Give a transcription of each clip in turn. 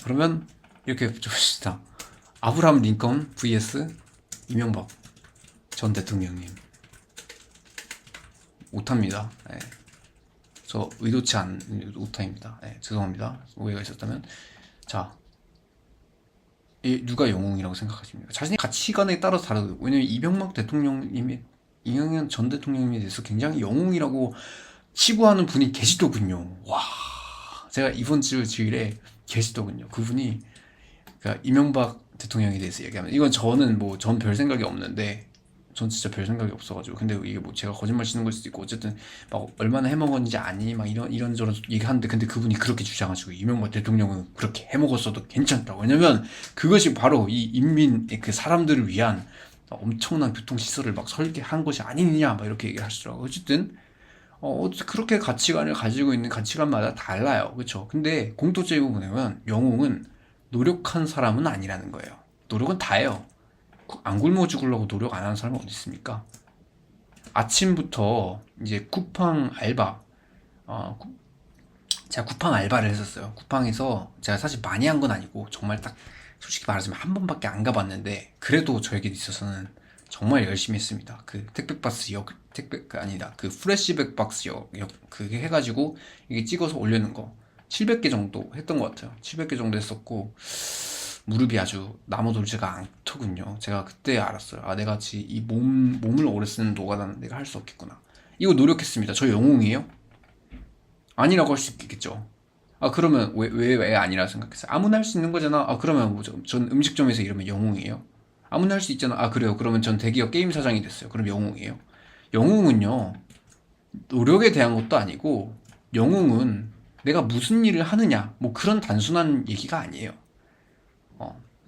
그러면 이렇게 붙여봅시다. 아브라함 링컨 vs 이명박 전 대통령님. 오타입니다. 네. 저 의도치 않은 오타입니다. 네, 죄송합니다. 오해가 있었다면. 자, 누가 영웅이라고 생각하십니까? 자신의 가치관에 따라서 다르고요. 왜냐면 이명박 대통령님이 이명현 전 대통령님에 대해서 굉장히 영웅이라고 치부하는 분이 계시더군요. 와, 제가 이번 주일에 계시더군요. 그분이 그러니까 이명박 대통령에 대해서 얘기하면 이건 저는 뭐 전 별 생각이 없는데 전 진짜 별 생각이 없어가지고 근데 이게 뭐 제가 거짓말 치는 걸 수도 있고 어쨌든 막 얼마나 해먹었는지 아니 막 이런저런 얘기하는데 근데 그분이 그렇게 주장하시고 이명박 대통령은 그렇게 해먹었어도 괜찮다고. 왜냐면 그것이 바로 이 인민의 그 사람들을 위한 엄청난 교통시설을 막 설계한 것이 아니느냐 막 이렇게 얘기를 하시더라고요. 어쨌든 그렇게 가치관을 가지고 있는 가치관마다 달라요. 그렇죠? 근데 공통점이 보면 영웅은 노력한 사람은 아니라는 거예요. 노력은 다 해요. 안 굶어 죽으려고 노력 안 하는 사람은 어디 있습니까? 아침부터 이제 쿠팡 알바, 제가 쿠팡 알바를 했었어요. 쿠팡에서 제가 사실 많이 한 건 아니고 정말 딱 솔직히 말하자면 한 번밖에 안 가봤는데 그래도 저에게 있어서는 정말 열심히 했습니다. 그 택배박스 택배가 아니다. 그 프레시백 박스 그게 해가지고 이게 찍어서 올리는 거 700개 정도 했던 것 같아요. 700개 정도 했었고 무릎이 아주 나무돌지가 않더군요. 제가 그때 알았어요. 아, 내가 이 몸을 오래 쓰는 노가다는 내가 할 수 없겠구나. 이거 노력했습니다. 저 영웅이에요? 아니라고 할 수 있겠죠. 아, 그러면 왜 아니라 생각했어요? 아무나 할 수 있는 거잖아. 아, 그러면 뭐죠? 전 음식점에서 이러면 영웅이에요? 아무나 할 수 있잖아. 아, 그래요. 그러면 전 대기업 게임 사장이 됐어요. 그럼 영웅이에요? 영웅은요, 노력에 대한 것도 아니고, 영웅은 내가 무슨 일을 하느냐, 뭐 그런 단순한 얘기가 아니에요.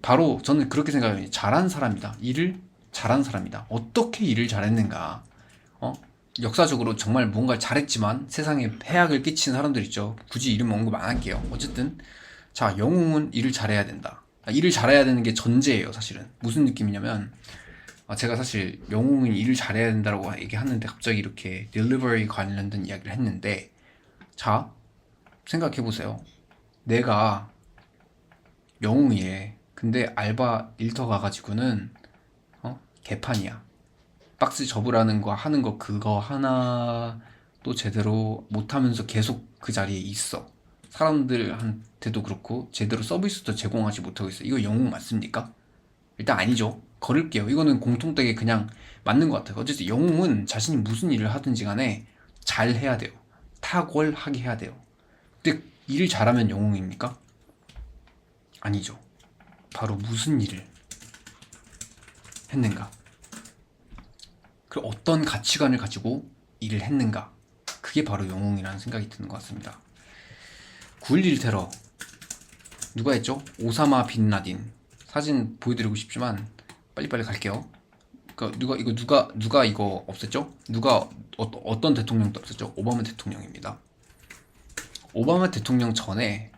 바로 저는 그렇게 생각해요. 잘한 사람이다. 일을 잘한 사람이다. 어떻게 일을 잘했는가. 어? 역사적으로 정말 뭔가를 잘했지만 세상에 해악을 끼친 사람들 있죠. 굳이 이름 언급 안 할게요. 어쨌든 자, 영웅은 일을 잘해야 된다. 일을 잘해야 되는 게 전제예요. 사실은 무슨 느낌이냐면 제가 사실 영웅은 일을 잘해야 된다고 얘기하는데 갑자기 이렇게 딜리버리 관련된 이야기를 했는데 자, 생각해보세요. 내가 영웅이래. 근데 알바 일터 가가지고는 개판이야. 박스 접으라는 거 하는 거 그거 하나도 제대로 못하면서 계속 그 자리에 있어. 사람들한테도 그렇고 제대로 서비스도 제공하지 못하고 있어. 이거 영웅 맞습니까? 일단 아니죠. 걸을게요. 이거는 공통되게 그냥 맞는 것 같아요. 어쨌든 영웅은 자신이 무슨 일을 하든지 간에 잘 해야 돼요. 탁월하게 해야 돼요. 근데 일을 잘하면 영웅입니까? 아니죠. 바로 무슨 일을 했는가? 그리고 어떤 가치관을 가지고 일을 했는가? 그게 바로 영웅이라는 생각이 드는 것 같습니다. 9.11 테러 누가 했죠? 오사마 빈 라딘. 사진 보여드리고 싶지만 빨리빨리 갈게요. 누가 이거 없앴죠? 누가 어떤 대통령도 없앴죠? 오바마 대통령입니다. 오바마 대통령 전에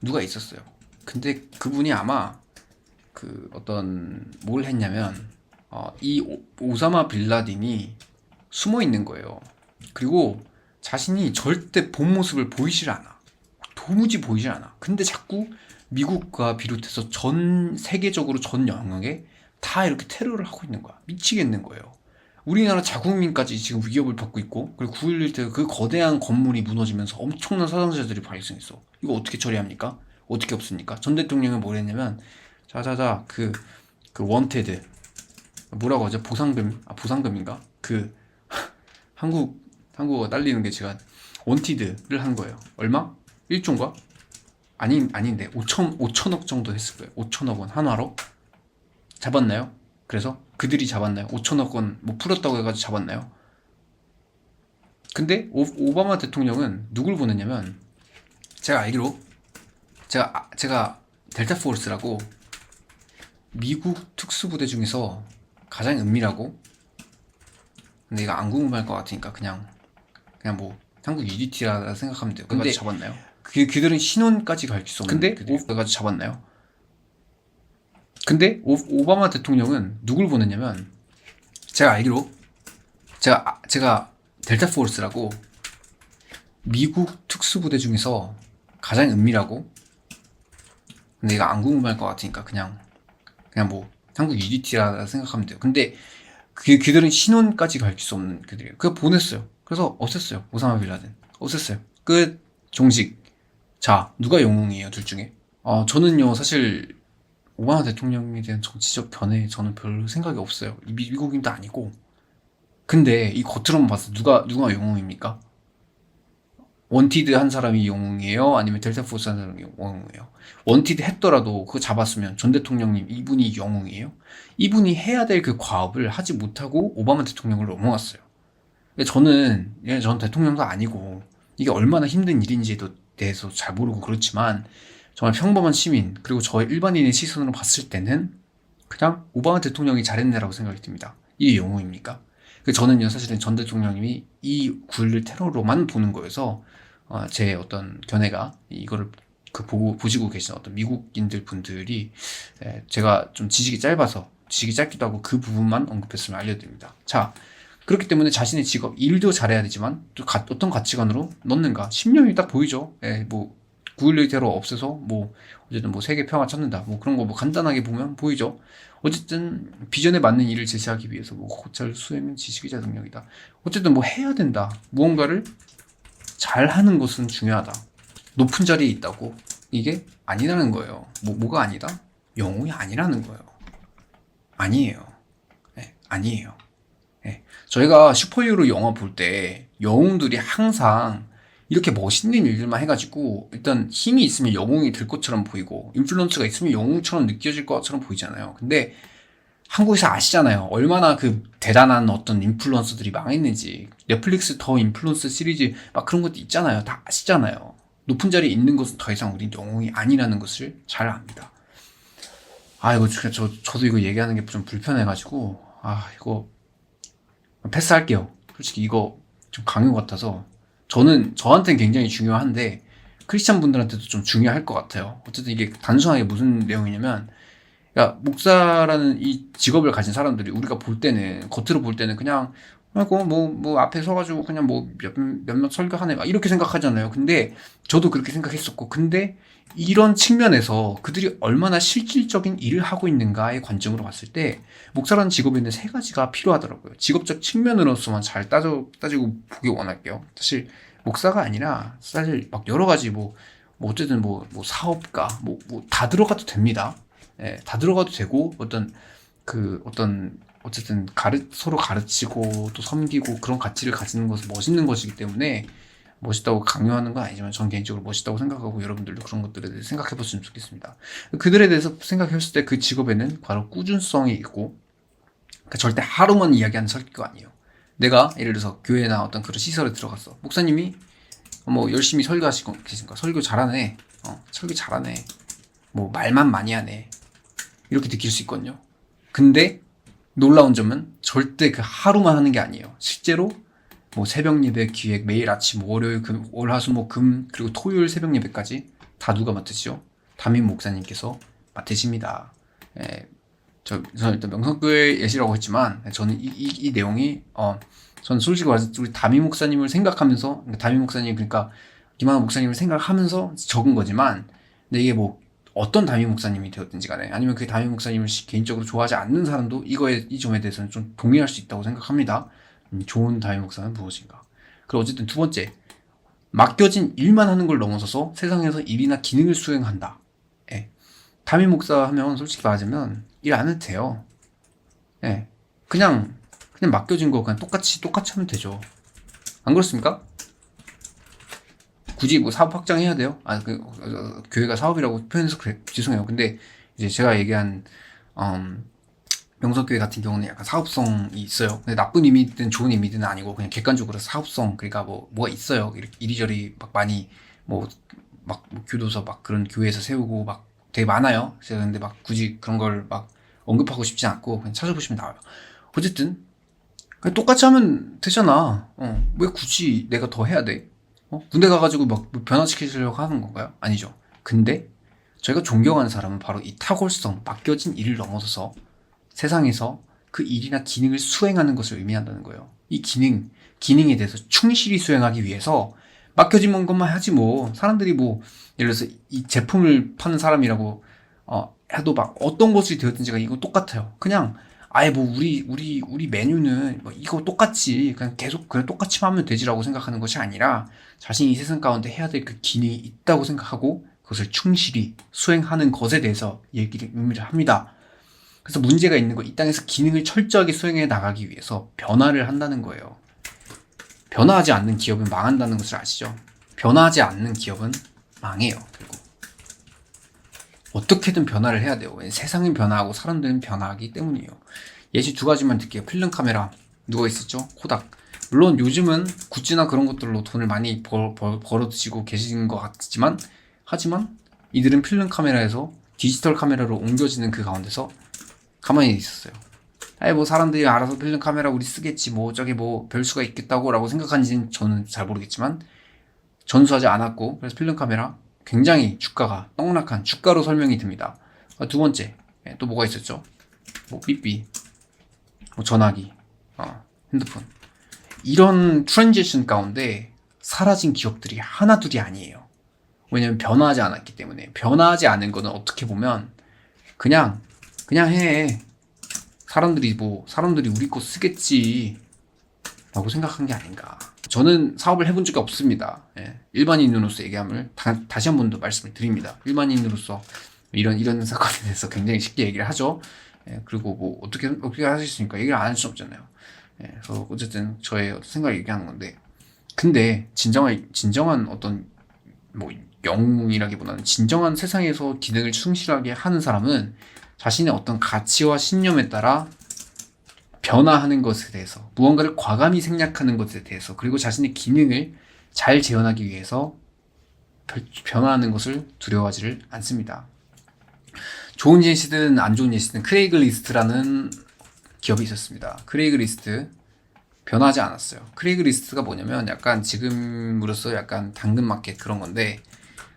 누가 있었어요. 근데 그분이 아마 그 어떤 뭘 했냐면 이 오사마 빌라딘이 숨어 있는 거예요. 그리고 자신이 절대 본 모습을 보이질 않아. 도무지 보이질 않아. 근데 자꾸 미국과 비롯해서 전 세계적으로 전 영역에 다 이렇게 테러를 하고 있는 거야. 미치겠는 거예요. 우리나라 자국민까지 지금 위협을 받고 있고 그리고 9.11 때 그 거대한 건물이 무너지면서 엄청난 사상자들이 발생했어. 이거 어떻게 처리합니까? 어떻게 없습니까? 전 대통령은 뭘 했냐면 자자자 그 원테드 뭐라고 하죠? 보상금인가? 그 한국어 딸리는 게 제가 원티드를 한 거예요. 얼마? 1조인가? 아닌데 5천억 정도 했을 거예요. 5천억 원 한화로 잡았나요? 그래서 그들이 잡았나요? 5천억 원 뭐 풀었다고 해가지고 잡았나요? 근데 오바마 대통령은 누굴 보냈냐면 제가 알기로 제가 델타 포스라고 미국 특수부대 중에서 가장 은밀하고 근데 이거 안 궁금할 것 같으니까 그냥 뭐 한국 UDT라 생각하면 돼요. 근데 잡았나요? 그들은 신원까지 갈 수 없는 근데 그래가지고 잡았나요? 근데 오바마 대통령은 누굴 보냈냐면 제가 알기로 제가 델타 포스라고 미국 특수부대 중에서 가장 은밀하고 근데 이거 안 궁금할 것 같으니까 그냥 뭐 한국 UDT라 생각하면 돼요. 근데 그들은 신원까지 밝힐 수 없는 그들이에요. 그거 보냈어요. 그래서 없앴어요. 오사마 빌라덴. 없앴어요. 끝. 종식. 자, 누가 영웅이에요, 둘 중에? 저는요, 사실, 오바마 대통령에 대한 정치적 견해 저는 별로 생각이 없어요. 미국인도 아니고. 근데 이 겉으로만 봐서 누가 영웅입니까? 원티드 한 사람이 영웅이에요? 아니면 델타 포스 한 사람이 영웅이에요? 원티드 했더라도 그거 잡았으면 전 대통령님 이분이 영웅이에요? 이분이 해야 될 그 과업을 하지 못하고 오바마 대통령을 넘어갔어요. 전 대통령도 아니고 이게 얼마나 힘든 일인지에 대해서 잘 모르고 그렇지만 정말 평범한 시민 그리고 저의 일반인의 시선으로 봤을 때는 그냥 오바마 대통령이 잘했네라고 생각이 듭니다. 이게 영웅입니까? 저는요 사실은 전 대통령님이 이 9.11 테러로만 보는 거여서 제 어떤 견해가 이거를 보시고 계신 어떤 미국인들 분들이 제가 좀 지식이 짧기도 하고 그 부분만 언급했으면 알려드립니다. 자, 그렇기 때문에 자신의 직업, 일도 잘해야 되지만 또 어떤 가치관으로 넣는가 10년이 딱 보이죠. 뭐 9.11 테러 없애서 뭐 어쨌든 뭐 세계 평화 찾는다 뭐 그런 거 뭐 간단하게 보면 보이죠. 어쨌든 비전에 맞는 일을 제시하기 위해서 뭐 고찰 수행은 지식이자 능력이다. 어쨌든 뭐 해야 된다. 무언가를 잘 하는 것은 중요하다. 높은 자리에 있다고 이게 아니라는 거예요. 뭐가 아니다? 영웅이 아니라는 거예요. 아니에요. 아니에요. 저희가 슈퍼히어로 영화 볼 때 영웅들이 항상 이렇게 멋있는 일들만 해가지고 일단 힘이 있으면 영웅이 될 것처럼 보이고 인플루언스가 있으면 영웅처럼 느껴질 것처럼 보이잖아요. 근데 한국에서 아시잖아요. 얼마나 그 대단한 어떤 인플루언서들이 망했는지. 넷플릭스 더 인플루언서 시리즈 막 그런 것도 있잖아요. 다 아시잖아요. 높은 자리에 있는 것은 더 이상 우린 영웅이 아니라는 것을 잘 압니다. 이거 저도 이거 얘기하는 게 좀 불편해가지고 이거 패스할게요. 솔직히 이거 좀 강요 같아서 저한테는 굉장히 중요한데 크리스찬 분들한테도 좀 중요할 것 같아요. 어쨌든 이게 단순하게 무슨 내용이냐면 목사라는 이 직업을 가진 사람들이 우리가 겉으로 볼 때는 그냥 뭐 앞에 서가지고 그냥 뭐 몇몇 설교하네 막 이렇게 생각하잖아요. 근데 저도 그렇게 생각했었고 근데 이런 측면에서 그들이 얼마나 실질적인 일을 하고 있는가의 관점으로 봤을 때 목사라는 직업에는 세 가지가 필요하더라고요. 직업적 측면으로서만 잘 따지고 보기 원할게요. 사실 목사가 아니라 사실 막 여러 가지 어쨌든 뭐 사업가 다 들어가도 됩니다. 다 들어가도 되고 어쨌든 서로 가르치고 또 섬기고 그런 가치를 가지는 것은 멋있는 것이기 때문에 멋있다고 강요하는 건 아니지만 전 개인적으로 멋있다고 생각하고 여러분들도 그런 것들에 대해서 생각해 봤으면 좋겠습니다. 그들에 대해서 생각했을 때 그 직업에는 바로 꾸준성이 있고 그러니까 절대 하루만 이야기하는 설교가 아니에요. 내가 예를 들어서 교회나 어떤 그런 시설에 들어갔어. 목사님이 뭐 열심히 설교하시고 계신가? 설교 잘하네. 설교 잘하네. 뭐 말만 많이 하네. 이렇게 느낄 수 있거든요. 근데 놀라운 점은 절대 그 하루만 하는 게 아니에요. 실제로 뭐 새벽 예배 기획 매일 아침 월요일 월 화 수 목 금 그리고 토요일 새벽 예배까지 다 누가 맡으시죠? 담임 목사님께서 맡으십니다. 저는 일단 명성교회 예시라고 했지만 저는 이 내용이 저는 솔직히 말해서 우리 담임 목사님을 생각하면서 담임 목사님 그러니까 김한호 목사님을 생각하면서 적은 거지만 근데 이게 뭐 어떤 담임 목사님이 되었든지 간에 아니면 그 담임 목사님을 개인적으로 좋아하지 않는 사람도 이 점에 대해서는 좀 동의할 수 있다고 생각합니다. 좋은 담임 목사는 무엇인가? 그리고 어쨌든 두 번째, 맡겨진 일만 하는 걸 넘어서서 세상에서 일이나 기능을 수행한다. 담임 목사 하면 솔직히 말하자면 일 안 해도 돼요. 그냥 맡겨진 거 그냥 똑같이 하면 되죠. 안 그렇습니까? 굳이 뭐 사업 확장해야 돼요? 교회가 사업이라고 표현해서 그래. 죄송해요. 근데 이제 제가 얘기한, 명석교회 같은 경우는 약간 사업성이 있어요. 근데 나쁜 의미든 좋은 의미든 아니고 그냥 객관적으로 사업성, 그러니까 뭐가 있어요. 이리저리 막 많이 교도소 막 그런 교회에서 세우고 막 되게 많아요. 제가 근데 막 굳이 그런 걸 막 언급하고 싶지 않고 그냥 찾아보시면 나와요. 어쨌든, 그냥 똑같이 하면 되잖아. 왜 굳이 내가 더 해야 돼? 군대 가가지고 막 변화시키려고 하는 건가요? 아니죠. 근데 저희가 존경하는 사람은 바로 이 탁월성, 맡겨진 일을 넘어서서 세상에서 그 일이나 기능을 수행하는 것을 의미한다는 거예요. 이 기능에 대해서 충실히 수행하기 위해서 맡겨진 것만 하지 뭐. 사람들이 뭐 예를 들어서 이 제품을 파는 사람이라고 해도 막 어떤 것이 되었든지 가 이거 똑같아요. 그냥 아예 뭐 우리 메뉴는 뭐 이거 똑같지 그냥 계속 그래 똑같이 하면 되지라고 생각하는 것이 아니라 자신이 이 세상 가운데 해야 될 그 기능이 있다고 생각하고 그것을 충실히 수행하는 것에 대해서 의미를 합니다. 그래서 문제가 있는 거, 이 땅에서 기능을 철저하게 수행해 나가기 위해서 변화를 한다는 거예요. 변화하지 않는 기업은 망한다는 것을 아시죠? 변화하지 않는 기업은 망해요. 결국 어떻게든 변화를 해야 돼요. 세상은 변화하고 사람들은 변화하기 때문이에요. 예시 두 가지만 드릴게요. 필름 카메라 누가 있었죠? 코닥. 물론 요즘은 굿즈나 그런 것들로 돈을 많이 벌어드시고 계신 것 같지만 하지만 이들은 필름 카메라에서 디지털 카메라로 옮겨지는 그 가운데서 가만히 있었어요. 아예 뭐 사람들이 알아서 필름 카메라 우리 쓰겠지 뭐 저게 뭐 별수가 있겠다고 라고 생각하는지는 저는 잘 모르겠지만 전수하지 않았고 그래서 필름 카메라 굉장히 주가가 떡락한 주가로 설명이 됩니다. 두 번째 또 뭐가 있었죠? 뭐 삐삐 뭐 전화기 핸드폰 이런 트랜지션 가운데 사라진 기업들이 하나둘이 아니에요. 왜냐면 변화하지 않았기 때문에. 변화하지 않은 거는 어떻게 보면 그냥 해. 사람들이 우리 거 쓰겠지 라고 생각한 게 아닌가. 저는 사업을 해본 적이 없습니다. 일반인으로서 얘기함을 다시 한 번 더 말씀을 드립니다. 일반인으로서 이런 사건에 대해서 굉장히 쉽게 얘기를 하죠. 그리고 뭐 어떻게 하실 수 있습니까? 얘기를 안 할 수 없잖아요. 그래서 어쨌든 저의 생각을 얘기하는 건데, 근데 진정한 어떤 뭐 영웅이라기보다는 진정한 세상에서 기능을 충실하게 하는 사람은 자신의 어떤 가치와 신념에 따라 변화하는 것에 대해서, 무언가를 과감히 생략하는 것에 대해서, 그리고 자신의 기능을 잘 재현하기 위해서 변화하는 것을 두려워하지를 않습니다. 좋은 예시든 안 좋은 예시든 크레이글리스트라는 기업이 있었습니다. 크레이글리스트 변하지 않았어요. 크레이글리스트가 뭐냐면 약간 지금으로서 약간 당근마켓 그런 건데,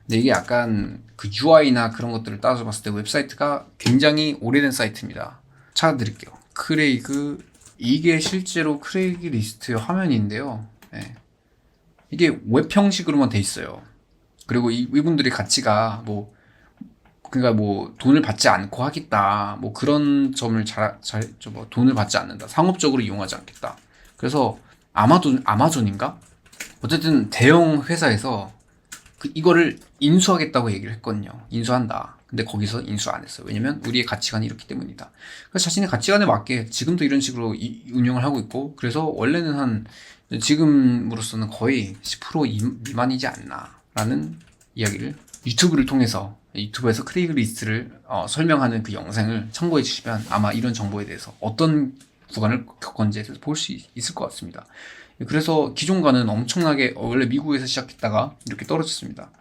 근데 이게 약간 그 UI나 그런 것들을 따져 봤을 때 웹사이트가 굉장히 오래된 사이트입니다. 찾아드릴게요. 이게 실제로 크레이글리스트의 화면인데요. 이게 웹 형식으로만 돼 있어요. 그리고 이분들의 가치가 그러니까 돈을 받지 않고 하겠다. 그런 점을 돈을 받지 않는다. 상업적으로 이용하지 않겠다. 그래서 아마존인가? 어쨌든 대형 회사에서 이거를 인수하겠다고 얘기를 했거든요. 인수한다. 근데 거기서 인수 안 했어요. 왜냐면 우리의 가치관이 이렇기 때문이다. 그래서 자신의 가치관에 맞게 지금도 이런 식으로 운영을 하고 있고, 그래서 원래는 지금으로서는 거의 10% 미만이지 않나라는 이야기를 유튜브를 통해서, 유튜브에서 크레이글리스트를 설명하는 그 영상을 참고해 주시면 아마 이런 정보에 대해서 어떤 구간을 겪었는지에 대해서 볼 수 있을 것 같습니다. 그래서 기존과는 엄청나게 원래 미국에서 시작했다가 이렇게 떨어졌습니다.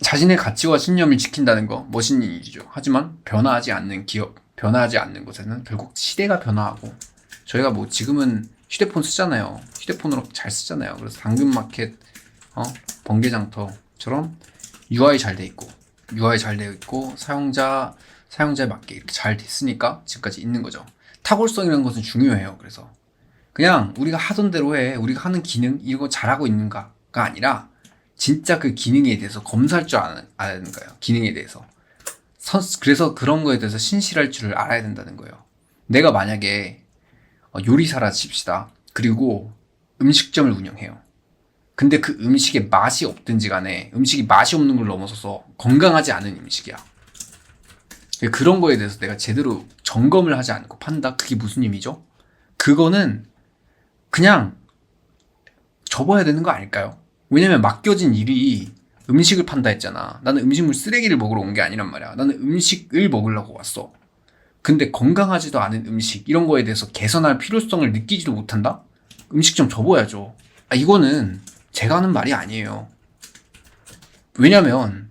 자신의 가치와 신념을 지킨다는 거 멋있는 일이죠. 하지만 변화하지 않는 기업, 변화하지 않는 곳에는 결국 시대가 변화하고, 저희가 지금은 휴대폰 쓰잖아요. 휴대폰으로 잘 쓰잖아요. 그래서 당근마켓, 번개장터처럼 UI 잘 돼 있고 사용자에 맞게 이렇게 잘 됐으니까 지금까지 있는 거죠. 탁월성이라는 것은 중요해요. 그래서 그냥 우리가 하던 대로 해. 우리가 하는 기능 이거 잘하고 있는가가 아니라 진짜 그 기능에 대해서 검사할 줄 아는 거예요. 기능에 대해서. 그래서 그런 거에 대해서 신실할 줄을 알아야 된다는 거예요. 내가 만약에 요리사라 칩시다. 그리고 음식점을 운영해요. 근데 그 음식에 맛이 없든지 간에 음식이 맛이 없는 걸 넘어서서 건강하지 않은 음식이야. 그런 거에 대해서 내가 제대로 점검을 하지 않고 판다? 그게 무슨 의미죠? 그거는 그냥 접어야 되는 거 아닐까요? 왜냐면 맡겨진 일이 음식을 판다 했잖아. 나는 음식물 쓰레기를 먹으러 온 게 아니란 말이야. 나는 음식을 먹으려고 왔어. 근데 건강하지도 않은 음식 이런 거에 대해서 개선할 필요성을 느끼지도 못한다? 음식점 접어야죠. 이거는 제가 하는 말이 아니에요. 왜냐면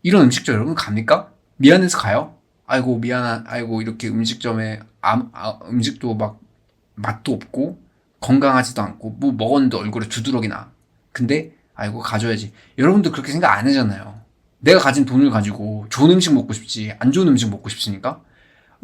이런 음식점 여러분 갑니까? 미안해서 가요? 아이고 이렇게 음식점에 음식도 맛도 없고 건강하지도 않고 먹었는데 얼굴에 두드러기 나. 근데 아이고 가져야지. 여러분들 그렇게 생각 안 하잖아요. 내가 가진 돈을 가지고 좋은 음식 먹고 싶지 안 좋은 음식 먹고 싶으니까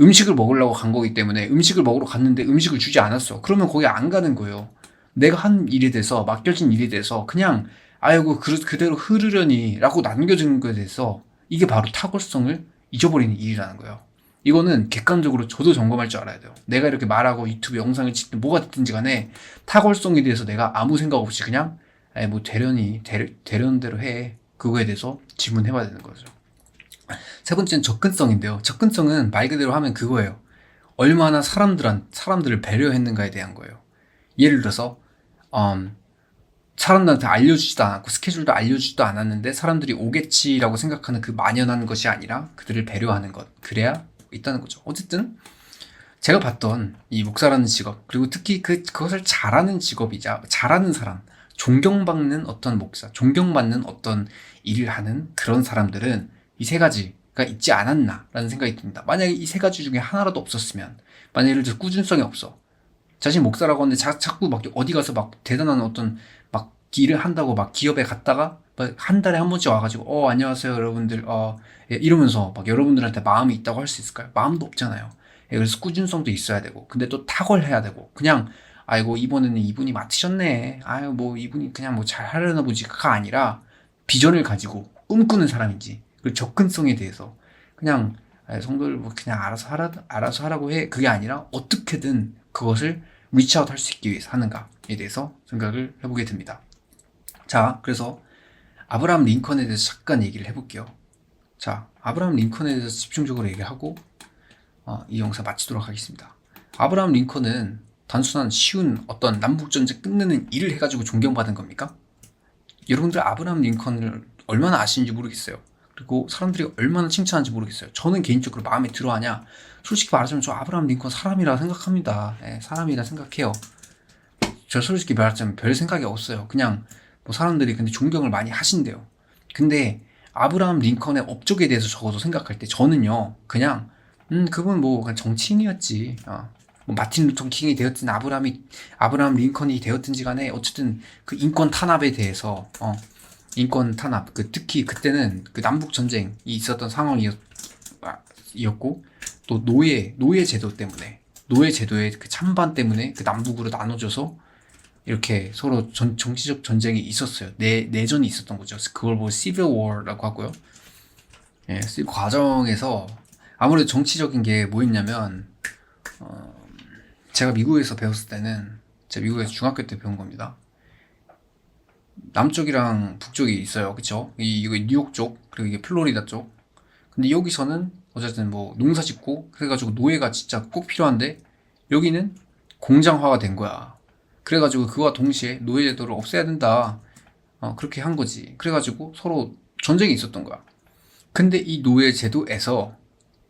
음식을 먹으려고 간 거기 때문에 음식을 먹으러 갔는데 음식을 주지 않았어. 그러면 거기 안 가는 거예요. 내가 한 일에 대해서, 맡겨진 일에 대해서 그냥 아이고 그대로 흐르려니 라고 남겨진 것에 대해서 이게 바로 탁월성을 잊어버리는 일이라는 거예요. 이거는 객관적으로 저도 점검할 줄 알아야 돼요. 내가 이렇게 말하고 유튜브 영상을 찍든 뭐가 됐든지 간에 탁월성에 대해서 내가 아무 생각 없이 그냥 뭐 되려는 대로 해. 그거에 대해서 질문해봐야 되는 거죠. 세 번째는 접근성인데요. 접근성은 말 그대로 하면 그거예요. 얼마나 사람들을 배려했는가에 대한 거예요. 예를 들어서 사람들한테 알려주지도 않았고 스케줄도 알려주지도 않았는데 사람들이 오겠지라고 생각하는 그 만연한 것이 아니라 그들을 배려하는 것. 그래야 있다는 거죠. 어쨌든 제가 봤던 이 목사라는 직업, 그리고 특히 그것을 잘하는 직업이자 잘하는 사람, 존경받는 어떤 목사, 존경받는 어떤 일을 하는 그런 사람들은 이 세 가지가 있지 않았나라는 생각이 듭니다. 만약에 이 세 가지 중에 하나라도 없었으면, 만약에 예를 들어 꾸준성이 없어. 자신 목사라고 하는데 자꾸 막 어디 가서 막 대단한 어떤 막 일을 한다고 막 기업에 갔다가 막 한 달에 한 번씩 와가지고 안녕하세요 여러분들 예, 이러면서 막 여러분들한테 마음이 있다고 할 수 있을까요? 마음도 없잖아요. 예, 그래서 꾸준성도 있어야 되고 근데 또 탁월해야 되고 그냥 아이고 이번에는 이분이 맡으셨네 아유 뭐 이분이 그냥 뭐 잘 하려나 보지가 아니라 비전을 가지고 꿈꾸는 사람인지 그리고 접근성에 대해서 그냥 성도를 뭐 그냥 알아서 하라고 해 그게 아니라 어떻게든 그것을 리치아웃 할 수 있기 위해서 하는가에 대해서 생각을 해보게 됩니다. 자, 그래서 아브라함 링컨에 대해서 잠깐 얘기를 해볼게요. 자, 아브라함 링컨에 대해서 집중적으로 얘기하고 이 영상 마치도록 하겠습니다. 아브라함 링컨은 단순한 쉬운 어떤 남북전쟁 끝내는 일을 해가지고 존경받은 겁니까? 여러분들 아브라함 링컨을 얼마나 아시는지 모르겠어요. 그리고 사람들이 얼마나 칭찬하는지 모르겠어요. 저는 개인적으로 마음에 들어하냐? 솔직히 말하자면 저 아브라함 링컨 사람이라 생각합니다. 예, 사람이라 생각해요. 저 솔직히 말하자면 별 생각이 없어요. 그냥 뭐 사람들이 근데 존경을 많이 하신대요. 근데 아브라함 링컨의 업적에 대해서 적어도 생각할 때 저는요 그냥 그분 뭐 그냥 정치인이었지. 뭐 마틴 루터 킹이 되었든 아브라함 링컨이 되었든지 간에 어쨌든 그 인권 탄압에 대해서 인권 탄압 특히 그때는 그 남북 전쟁이 있었던 상황이었고 또 노예 제도의 그 찬반 때문에 그 남북으로 나눠져서 이렇게 서로 정치적 전쟁이 있었어요. 내전이 있었던 거죠. 그걸 뭐 Civil War라고 하고요. 예, 과정에서 아무래도 정치적인 게 뭐였냐면 제가 미국에서 배웠을 때는 제가 미국에서 중학교 때 배운 겁니다. 남쪽이랑 북쪽이 있어요. 그쵸? 이거 뉴욕 쪽, 그리고 이게 플로리다 쪽. 근데 여기서는 어쨌든 뭐 농사 짓고, 그래가지고 노예가 진짜 꼭 필요한데, 여기는 공장화가 된 거야. 그래가지고 그와 동시에 노예제도를 없애야 된다. 그렇게 한 거지. 그래가지고 서로 전쟁이 있었던 거야. 근데 이 노예제도에서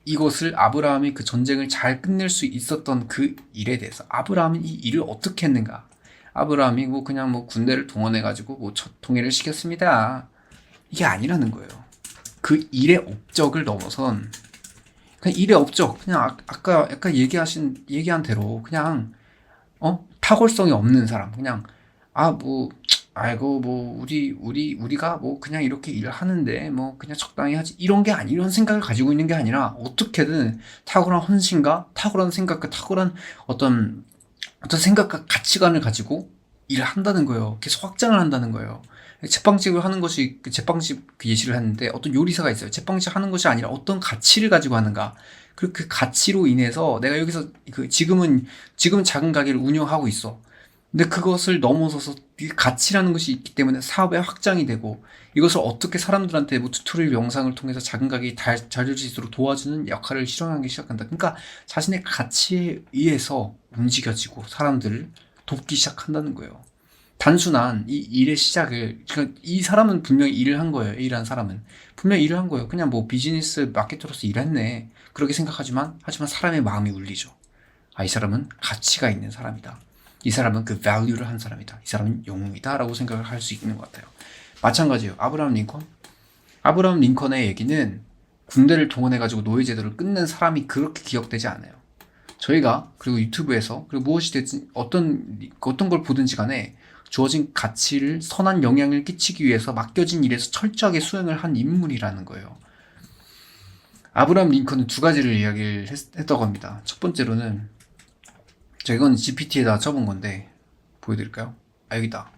이것을 아브라함이 그 전쟁을 잘 끝낼 수 있었던 그 일에 대해서 아브라함이 이 일을 어떻게 했는가? 아브라함이 뭐 그냥 뭐 군대를 동원해가지고 뭐 첫 통일을 시켰습니다. 이게 아니라는 거예요. 그 일의 업적을 넘어선 그냥 일의 업적 그냥 아까 얘기한 대로 그냥 탁월성이 없는 사람 그냥 뭐 아이고 뭐 우리가 뭐 그냥 이렇게 일을 하는데 뭐 그냥 적당히 하지 이런 생각을 가지고 있는 게 아니라 어떻게든 탁월한 헌신과 탁월한 생각과 탁월한 어떤 생각과 가치관을 가지고 일을 한다는 거예요. 계속 확장을 한다는 거예요. 제빵집을 하는 것이 제빵집 그 예시를 했는데 어떤 요리사가 있어요. 제빵집 하는 것이 아니라 어떤 가치를 가지고 하는가. 그리고 그 가치로 인해서 내가 여기서 지금은 작은 가게를 운영하고 있어. 근데 그것을 넘어서서 이 가치라는 것이 있기 때문에 사업의 확장이 되고 이것을 어떻게 사람들한테 뭐 튜토리얼 영상을 통해서 작은 가게에 잘 될 수 있도록 도와주는 역할을 실현하기 시작한다. 그러니까 자신의 가치에 의해서 움직여지고 사람들을 돕기 시작한다는 거예요. 단순한 이 일의 시작을 그러니까 이 사람은 분명히 일을 한 거예요. A라는 사람은 분명히 일을 한 거예요. 그냥 뭐 비즈니스 마케터로서 일했네 그렇게 생각하지만 사람의 마음이 울리죠. 이 사람은 가치가 있는 사람이다. 이 사람은 그 value를 한 사람이다. 이 사람은 영웅이다 라고 생각을 할 수 있는 것 같아요. 마찬가지예요. 아브라함 링컨의 얘기는 군대를 동원해가지고 노예제도를 끝낸 사람이 그렇게 기억되지 않아요. 저희가 그리고 유튜브에서 그리고 무엇이 됐든 어떤 걸 보든지 간에 주어진 가치를 선한 영향을 끼치기 위해서 맡겨진 일에서 철저하게 수행을 한 인물이라는 거예요. 아브라함 링컨은 두 가지를 이야기를 했다고 합니다. 첫 번째로는 제가 이건 GPT에다 쳐본 건데 보여드릴까요? 아, 여기다.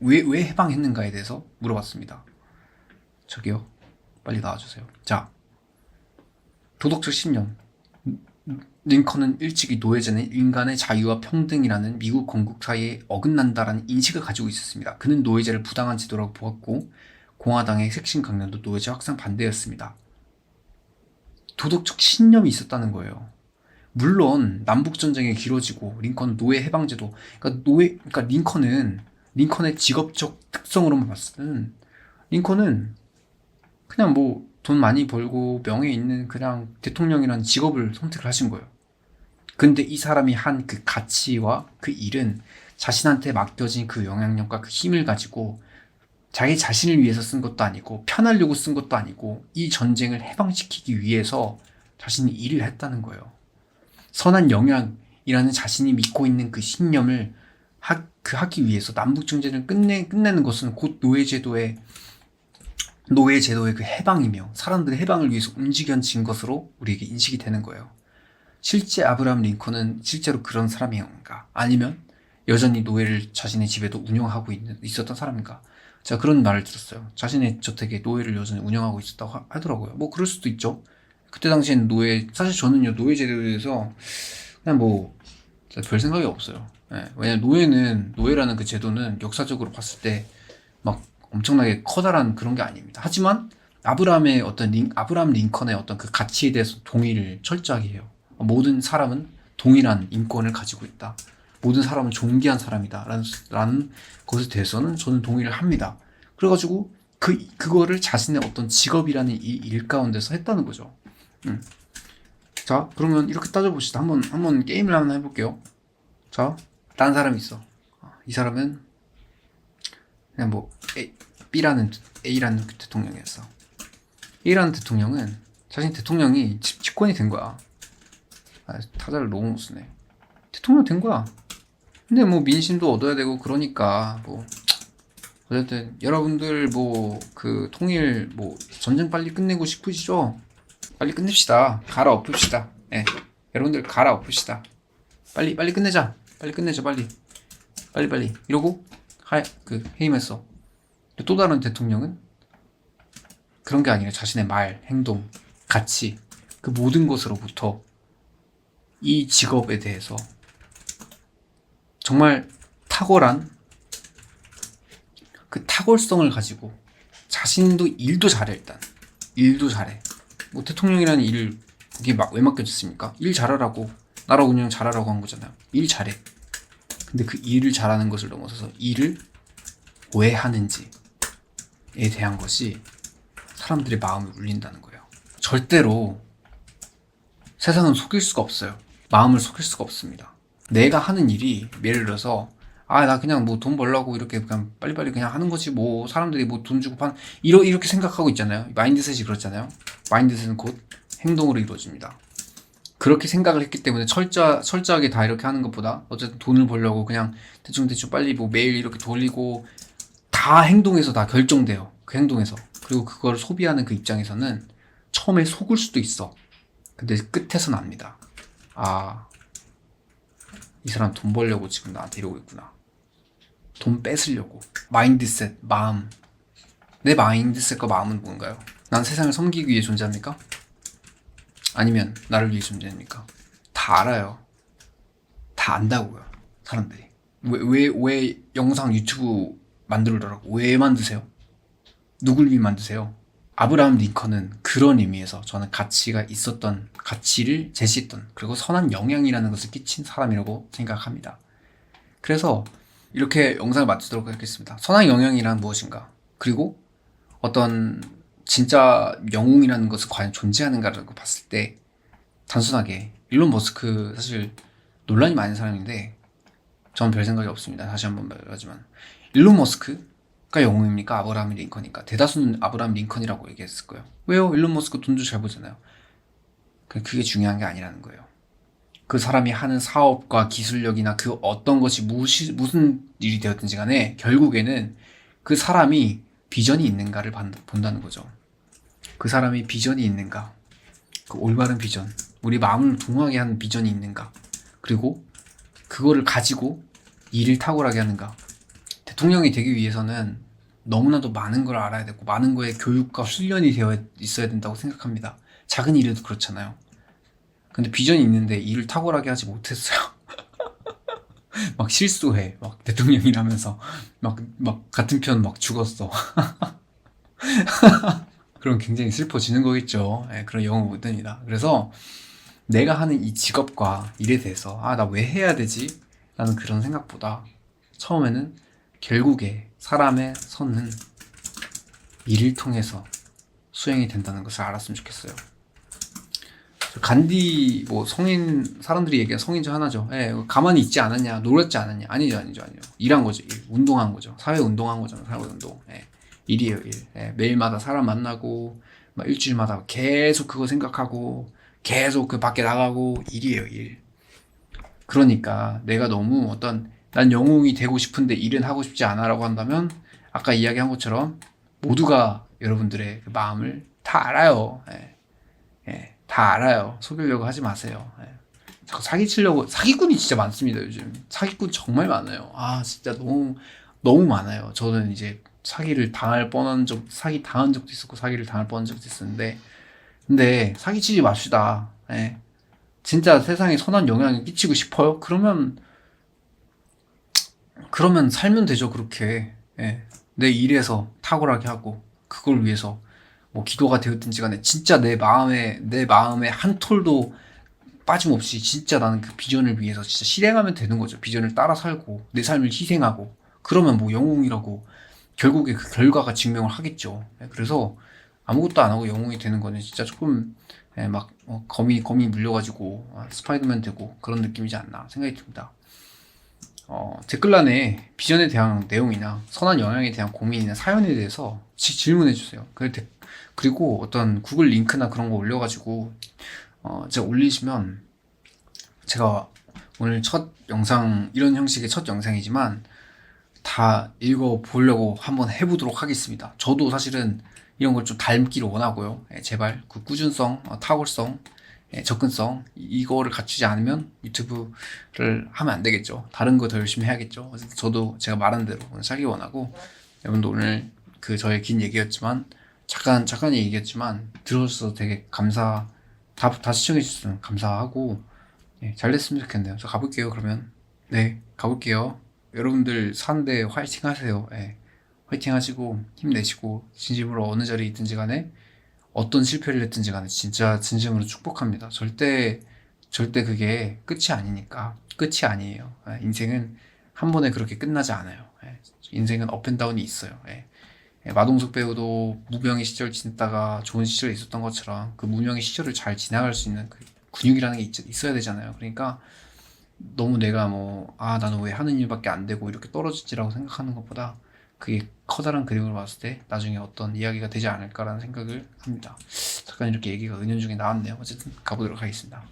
왜 해방했는가에 대해서 물어봤습니다. 저기요, 빨리 나와주세요. 자, 도덕적 신념. 링컨은 일찍이 노예제는 인간의 자유와 평등이라는 미국 건국사에 어긋난다라는 인식을 가지고 있었습니다. 그는 노예제를 부당한 제도라고 보았고 공화당의 핵심 강령도 노예제 확산 반대였습니다. 도덕적 신념이 있었다는 거예요. 물론 남북전쟁이 길어지고 링컨은 노예 해방제도, 그러니까 링컨의 직업적 특성으로만 봤을 때는 링컨은 그냥 뭐 돈 많이 벌고 명예 있는 그냥 대통령이라는 직업을 선택을 하신 거예요. 근데 이 사람이 한 그 가치와 그 일은 자신한테 맡겨진 그 영향력과 그 힘을 가지고 자기 자신을 위해서 쓴 것도 아니고 편하려고 쓴 것도 아니고 이 전쟁을 해방시키기 위해서 자신이 일을 했다는 거예요. 선한 영향이라는 자신이 믿고 있는 그 신념을 하기 위해서 남북전쟁을 끝내는 것은 곧 노예제도의 그 해방이며 사람들의 해방을 위해서 움직여진 것으로 우리에게 인식이 되는 거예요. 실제 아브라함 링컨은 실제로 그런 사람인가? 아니면 여전히 노예를 자신의 집에도 운영하고 있었던 사람인가? 제가 그런 말을 들었어요. 자신의 저택에 노예를 여전히 운영하고 있었다고 하더라고요. 뭐 그럴 수도 있죠. 그때 당시엔 사실 저는요, 노예제도에 대해서 그냥 뭐 별 생각이 없어요. 예, 왜냐면 노예라는 그 제도는 역사적으로 봤을 때 막 엄청나게 커다란 그런 게 아닙니다. 하지만 아브라함 링컨의 어떤 그 가치에 대해서 동의를 철저하게 해요. 모든 사람은 동일한 인권을 가지고 있다. 모든 사람은 존귀한 사람이다. 라는 것에 대해서는 저는 동의를 합니다. 그래가지고 그거를 자신의 어떤 직업이라는 이 일 가운데서 했다는 거죠. 자, 그러면 이렇게 따져봅시다. 한번 게임을 한번 해볼게요. 자, 다른 사람이 있어. 이 사람은 그냥 뭐 A라는 대통령이었어. A라는 대통령은 자신 대통령이 집권이 된 거야. 타자를 너무 못 쓰네. 대통령 된 거야. 근데 뭐 민심도 얻어야 되고 그러니까 뭐 어쨌든 여러분들 뭐 그 통일 뭐 전쟁 빨리 끝내고 싶으시죠? 빨리 끝냅시다. 갈아엎읍시다. 예. 여러분들 갈아엎읍시다. 빨리 끝내자. 빨리. 이러고 해임했어. 또 다른 대통령은 그런 게 아니라 자신의 말, 행동, 가치, 그 모든 것으로부터 이 직업에 대해서 정말 탁월한 그 탁월성을 가지고 자신도 일도 잘해. 일단 일도 잘해. 뭐 대통령이라는 일을 그게 왜 맡겨졌습니까? 일 잘하라고, 나라 운영 잘하라고 한 거잖아요. 일 잘해. 근데 그 일을 잘하는 것을 넘어서서 일을 왜 하는지에 대한 것이 사람들의 마음을 울린다는 거예요. 절대로 세상은 속일 수가 없어요. 마음을 속일 수가 없습니다. 내가 하는 일이 예를 들어서 나 그냥 뭐 돈 벌려고 이렇게 그냥 빨리빨리 그냥 하는 거지 뭐 사람들이 뭐 돈 주고 이렇게 생각하고 있잖아요. 마인드셋이 그렇잖아요. 마인드셋은 곧 행동으로 이루어집니다. 그렇게 생각을 했기 때문에 철저하게 다 이렇게 하는 것보다 어쨌든 돈을 벌려고 그냥 대충 빨리 뭐 매일 이렇게 돌리고 다 행동에서 다 결정돼요. 그 행동에서. 그리고 그걸 소비하는 그 입장에서는 처음에 속을 수도 있어. 근데 끝에선 압니다. 이 사람 돈 벌려고 지금 나한테 이러고 있구나. 돈 뺏으려고. 마인드셋, 마음. 내 마인드셋과 마음은 뭔가요? 난 세상을 섬기기 위해 존재합니까? 아니면 나를 위해 존재합니까? 다 알아요. 다 안다고요. 사람들이. 왜 영상 유튜브 만들더라고. 왜 만드세요? 누굴 위해 만드세요? 아브라함 링컨은 그런 의미에서 저는 가치를 제시했던, 그리고 선한 영향이라는 것을 끼친 사람이라고 생각합니다. 그래서 이렇게 영상을 마치도록 하겠습니다. 선한 영향이란 무엇인가? 그리고 어떤 진짜 영웅이라는 것은 과연 존재하는가라고 봤을 때 단순하게 일론 머스크 사실 논란이 많은 사람인데 저는 별 생각이 없습니다. 다시 한번 말하지만 일론 머스크가 영웅입니까? 아브라함 링컨이니까 대다수는 아브라함 링컨이라고 얘기했을 거예요. 왜요? 일론 머스크 돈도 잘 벌잖아요. 그게 중요한 게 아니라는 거예요. 그 사람이 하는 사업과 기술력이나 그 어떤 것이 무슨 일이 되었든지 간에 결국에는 그 사람이 비전이 있는가를 본다는 거죠. 그 사람이 비전이 있는가, 그 올바른 비전, 우리 마음을 동하게 하는 비전이 있는가, 그리고 그거를 가지고 일을 탁월하게 하는가? 대통령이 되기 위해서는 너무나도 많은 걸 알아야 되고 많은 거에 교육과 훈련이 되어 있어야 된다고 생각합니다. 작은 일에도 그렇잖아요. 근데 비전이 있는데 일을 탁월하게 하지 못했어요. 막 실수해. 막 대통령이라면서 막 같은 편 막 죽었어. 그럼 굉장히 슬퍼지는 거겠죠. 예, 그런 영어 못 됩니다. 그래서 내가 하는 이 직업과 일에 대해서 나 왜 해야 되지? 라는 그런 생각보다 처음에는 결국에 사람의 선은 일을 통해서 수행이 된다는 것을 알았으면 좋겠어요. 간디 뭐 성인 사람들이 얘기한 성인 중 하나죠. 예, 가만히 있지 않았냐, 놀았지 않았냐? 아니죠. 일한 거죠. 일, 운동한 거죠. 사회 운동한 거잖아요. 사회 운동. 예, 일이에요. 일. 예, 매일마다 사람 만나고 막 일주일마다 계속 그거 생각하고 계속 그 밖에 나가고 일이에요. 일. 그러니까 내가 너무 난 영웅이 되고 싶은데 일은 하고 싶지 않아라고 한다면 아까 이야기한 것처럼 모두가 여러분들의 그 마음을 다 알아요. 예. 예, 다 알아요. 속이려고 하지 마세요. 예. 자꾸 사기치려고 사기꾼이 진짜 많습니다. 요즘 사기꾼 정말 많아요. 진짜 너무 많아요. 저는 이제 사기 당한 적도 있었고 사기를 당할 뻔한 적도 있었는데 근데 사기치지 맙시다. 예. 진짜 세상에 선한 영향을 끼치고 싶어요? 그러면 살면 되죠. 그렇게. 예. 내 일에서 탁월하게 하고 그걸 위해서 뭐 기도가 되었든지 간에 진짜 내 마음에 한 톨도 빠짐없이 진짜 나는 그 비전을 위해서 진짜 실행하면 되는 거죠. 비전을 따라 살고 내 삶을 희생하고 그러면 뭐 영웅이라고 결국에 그 결과가 증명을 하겠죠. 예, 그래서 아무것도 안 하고 영웅이 되는 거는 진짜 조금 막 거미 물려가지고 스파이더맨 되고 그런 느낌이지 않나 생각이 듭니다. 댓글란에 비전에 대한 내용이나 선한 영향에 대한 고민이나 사연에 대해서 질문해 주세요. 그리고 어떤 구글 링크나 그런 거 올려가지고 제가 올리시면 제가 오늘 첫 영상 이런 형식의 첫 영상이지만 다 읽어보려고 한번 해보도록 하겠습니다. 저도 사실은 이런 걸 좀 닮기를 원하고요. 제발 그 꾸준성, 탁월성, 접근성 이거를 갖추지 않으면 유튜브를 하면 안 되겠죠. 다른 거 더 열심히 해야겠죠. 어쨌든 저도 제가 말한 대로 오늘 살기 원하고 여러분도 오늘 그 저의 긴 얘기였지만 잠깐 얘기했지만 들어주셔서 되게 다 시청해 주셔서 감사하고 잘 됐으면 좋겠네요. 저 가볼게요. 그러면 네 가볼게요. 여러분들 사는데 화이팅 하세요. 화이팅 하시고 힘내시고 진심으로 어느 자리에 있든지 간에 어떤 실패를 했든지 간에 진짜 진심으로 축복합니다. 절대 그게 끝이 아니니까 끝이 아니에요. 인생은 한 번에 그렇게 끝나지 않아요. 인생은 업앤다운이 있어요. 마동석 배우도 무명의 시절 지냈다가 좋은 시절이 있었던 것처럼 그 무명의 시절을 잘 지나갈 수 있는 그 근육이라는 게 있어야 되잖아요. 그러니까 너무 내가 나는 왜 하는 일밖에 안 되고 이렇게 떨어지지라고 생각하는 것보다 그게 커다란 그림으로 봤을 때 나중에 어떤 이야기가 되지 않을까라는 생각을 합니다. 잠깐 이렇게 얘기가 은연중에 나왔네요. 어쨌든 가보도록 하겠습니다.